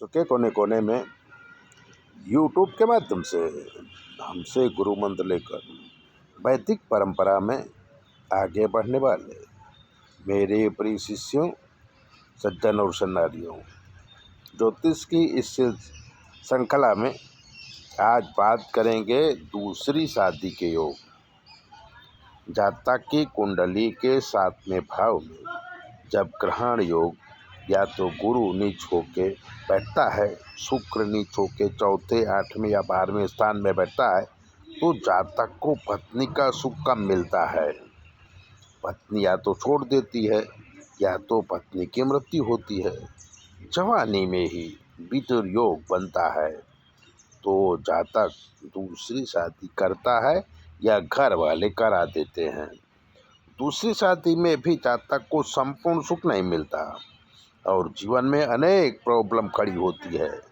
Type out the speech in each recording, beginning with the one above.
विश्व के कोने कोने में यूट्यूब के माध्यम से हमसे गुरु मंत्र लेकर वैदिक परंपरा में आगे बढ़ने वाले मेरे प्रिय शिष्यों, सज्जन और सन्नारियों, ज्योतिष की इस श्रृंखला में आज बात करेंगे दूसरी शादी के योग। जातक की कुंडली के 7वें भाव में जब ग्रहण योग या तो गुरु नीच होके बैठता है, शुक्र नीच होके चौथे, 8वें या 12वें स्थान में बैठता है, तो जातक को पत्नी का सुख कम मिलता है। पत्नी या तो छोड़ देती है या तो पत्नी की मृत्यु होती है। जवानी में ही विदुर योग बनता है तो जातक दूसरी शादी करता है या घर वाले करा देते हैं। दूसरी शादी में भी जातक को संपूर्ण सुख नहीं मिलता और जीवन में अनेक प्रॉब्लम खड़ी होती है।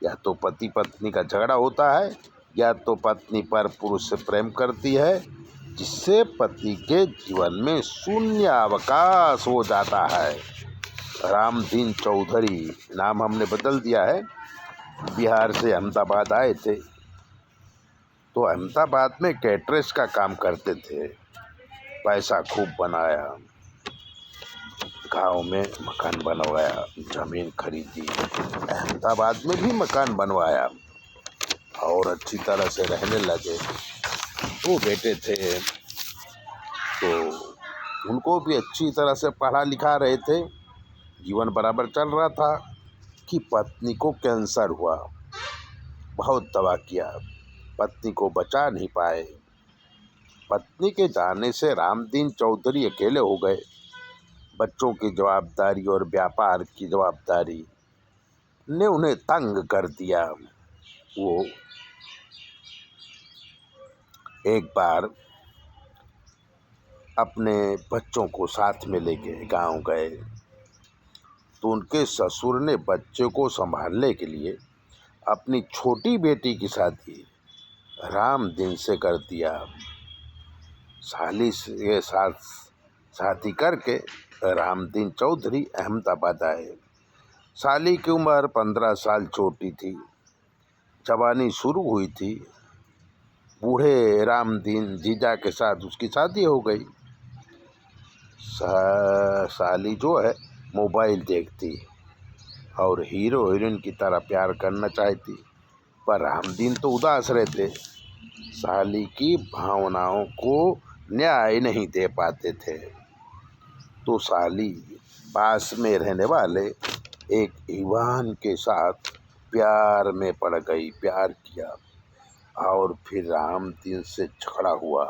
या तो पति पत्नी का झगड़ा होता है या तो पत्नी पर पुरुष से प्रेम करती है, जिससे पति के जीवन में शून्य अवकाश हो जाता है। रामदीन चौधरी नाम हमने बदल दिया है। बिहार से अहमदाबाद आए थे तो अहमदाबाद में कैटरेस का काम करते थे। पैसा खूब बनाया, गांव में मकान बनवाया, जमीन खरीदी, अहमदाबाद में भी मकान बनवाया और अच्छी तरह से रहने लगे। दो बेटे थे तो उनको भी अच्छी तरह से पढ़ा लिखा रहे थे, जीवन बराबर चल रहा था कि पत्नी को कैंसर हुआ। बहुत दवा किया, पत्नी को बचा नहीं पाए। पत्नी के जाने से रामदीन चौधरी अकेले हो गए। बच्चों की जवाबदारी और व्यापार की जवाबदारी ने उन्हें तंग कर दिया। वो एक बार अपने बच्चों को साथ में लेके गांव गए तो उनके ससुर ने बच्चे को संभालने के लिए अपनी छोटी बेटी की शादी रामदीन से कर दिया। साली के साथ शादी करके रामदीन चौधरी अहमदाबाद आए। साली की उम्र 15 साल छोटी थी, जवानी शुरू हुई थी। बूढ़े रामदीन जीजा के साथ उसकी शादी हो गई। साली जो है मोबाइल देखती और हीरो हीरोइन की तरह प्यार करना चाहती, पर रामदीन तो उदास रहते, साली की भावनाओं को न्याय नहीं दे पाते थे। तो साली पास में रहने वाले एक ईवान के साथ प्यार में पड़ गई, प्यार किया और फिर रामदीन से झगड़ा हुआ।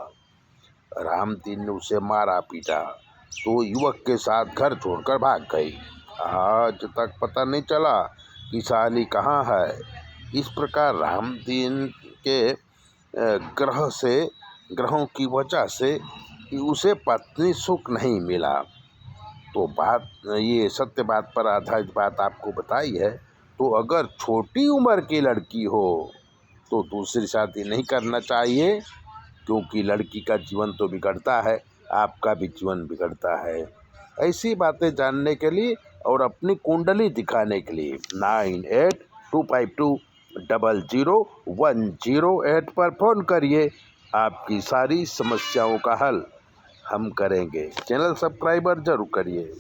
रामदीन ने उसे मारा पीटा तो युवक के साथ घर छोड़कर भाग गई। आज तक पता नहीं चला कि साली कहाँ है। इस प्रकार रामदीन के ग्रहों की वजह से उसे पत्नी सुख नहीं मिला। तो बात ये सत्य बात पर आधारित बात आपको बताई है। तो अगर छोटी उम्र की लड़की हो तो दूसरी शादी नहीं करना चाहिए, क्योंकि लड़की का जीवन तो बिगड़ता है, आपका भी जीवन बिगड़ता है। ऐसी बातें जानने के लिए और अपनी कुंडली दिखाने के लिए 9825200108 पर फ़ोन करिए। आपकी सारी समस्याओं का हल हम करेंगे। चैनल सब्सक्राइबर जरूर करिए।